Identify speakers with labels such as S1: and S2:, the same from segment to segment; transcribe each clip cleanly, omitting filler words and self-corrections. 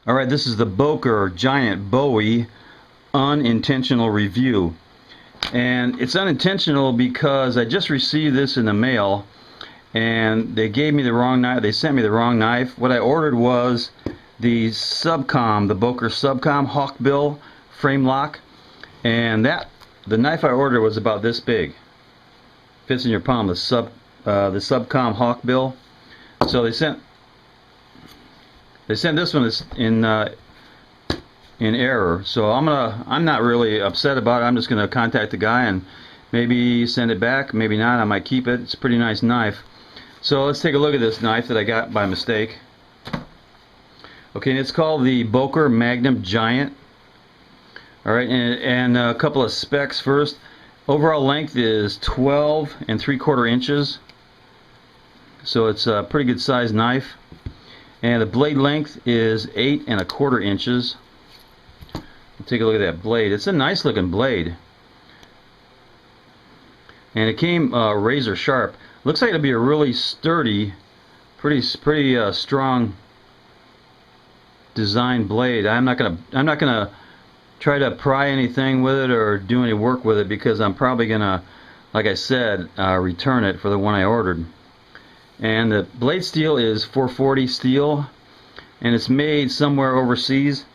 S1: Alright, this is the Boker Giant Bowie Unintentional Review. And it's unintentional because I just received this in the mail and they gave me the wrong knife. They sent me the wrong knife. What I ordered was the Subcom, the Boker Subcom Hawkbill frame lock. And the knife I ordered was about this big. Fits in your palm, the Subcom Hawkbill. So they sent this one in error, so I'm not really upset about it. I'm just gonna contact the guy and maybe send it back, maybe not. I might keep it. It's a pretty nice knife. So let's take a look at this knife that I got by mistake. Okay, and it's called the Boker Magnum Giant. Alright, and a couple of specs first. Overall length is 12 3/4 inches, so it's a pretty good sized knife. And the blade length is 8 1/4 inches. Take a look at that blade. It's a nice looking blade. And it came razor sharp. Looks like it'll be a really sturdy, pretty strong design blade. I'm not gonna try to pry anything with it or do any work with it because I'm probably gonna, like I said, return it for the one I ordered. And the blade steel is 440 steel, and it's made somewhere overseas.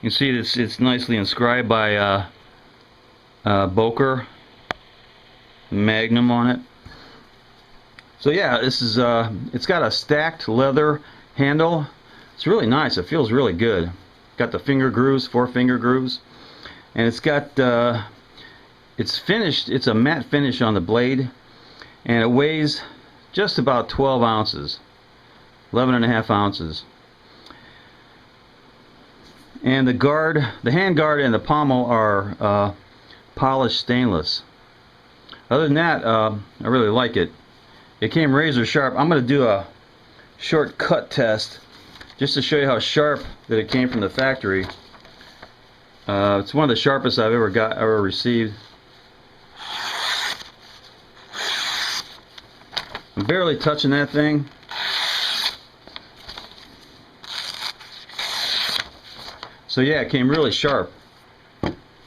S1: You can see it's nicely inscribed by Boker Magnum on it. So yeah, this is it's got a stacked leather handle. It's really nice. It feels really good. Got the finger grooves, 4 finger grooves, and it's got it's finished. It's a matte finish on the blade, and it weighs just about 12 ounces, 11.5 ounces. And the hand guard and the pommel are polished stainless. Other than that, I really like it. It came razor sharp. I'm going to do a short cut test just to show you how sharp that it came from the factory. It's one of the sharpest I've ever received. I'm barely touching that thing. So yeah, it came really sharp.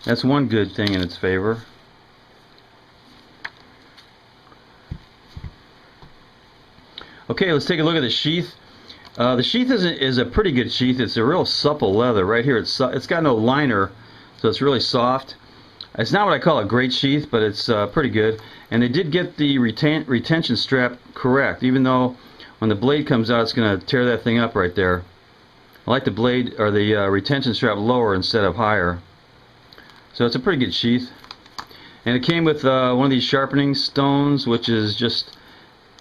S1: That's one good thing in its favor. Okay, let's take a look at the sheath. The sheath is a pretty good sheath. It's a real supple leather. Right here, it's got no liner, so it's really soft. It's not what I call a great sheath, but it's pretty good. And they did get the retention strap correct, even though when the blade comes out, it's going to tear that thing up right there. I like the blade or the retention strap lower instead of higher. So it's a pretty good sheath. And it came with one of these sharpening stones, which is just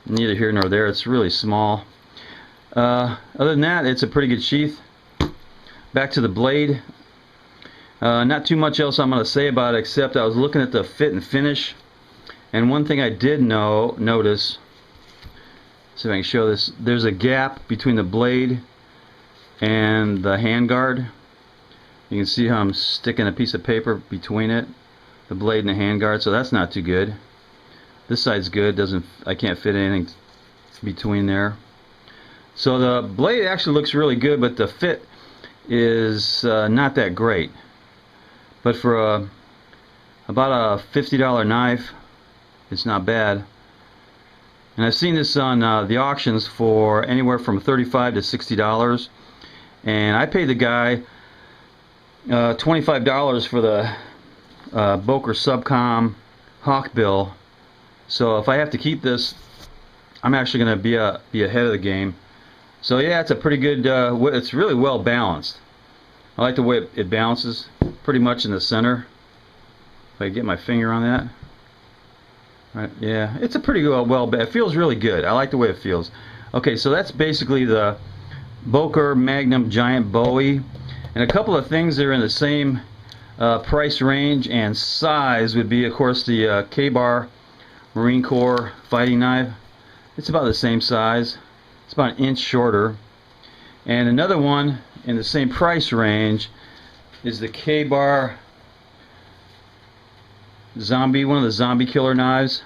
S1: neither here nor there. It's really small. Other than that, it's a pretty good sheath. Back to the blade. Not too much else I'm going to say about it, except I was looking at the fit and finish, and one thing I did notice, see if I can show this, there's a gap between the blade and the hand guard. You can see how I'm sticking a piece of paper between it, the blade and the hand guard, so that's not too good. This side's good, I can't fit anything between there. So the blade actually looks really good, but the fit is not that great. But for about a $50 knife, it's not bad. And I've seen this on the auctions for anywhere from $35 to $60. And I paid the guy $25 for the Boker Subcom Hawkbill. So if I have to keep this, I'm actually going to be ahead of the game. So yeah, it's a pretty good, it's really well balanced. I like the way it balances pretty much in the center. If I get my finger on that. Right, yeah, it's a pretty well, it feels really good. I like the way it feels. Okay, so that's basically the Boker Magnum Giant Bowie. And a couple of things that are in the same price range and size would be, of course, the K-Bar Marine Corps fighting knife. It's about the same size. It's about an inch shorter. And another one in the same price range is the K-Bar Zombie, one of the zombie killer knives.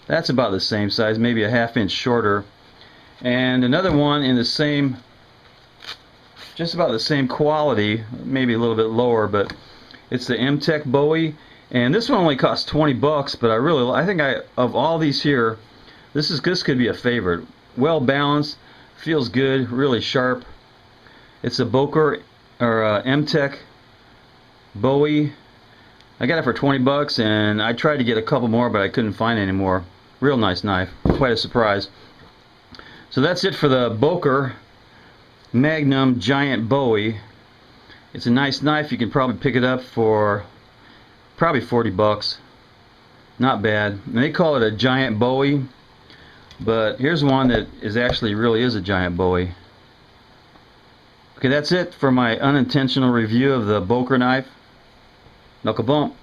S1: That's about the same size, maybe a ½ inch shorter. And another one in the same, just about the same quality, maybe a little bit lower, but it's the M-Tech Bowie. And this one only costs 20 bucks, but I think of all these here, this could be a favorite. Well balanced, feels good, really sharp. It's a Boker or M-Tech Bowie. I got it for 20 bucks, and I tried to get a couple more, but I couldn't find any more. Real nice knife, quite a surprise. So that's it for the Boker Magnum Giant Bowie. It's a nice knife. You can probably pick it up for probably 40 bucks. Not bad. And they call it a Giant Bowie, but here's one that really is a Giant Bowie. Okay, that's it for my unintentional review of the Boker knife. Knuckle bump.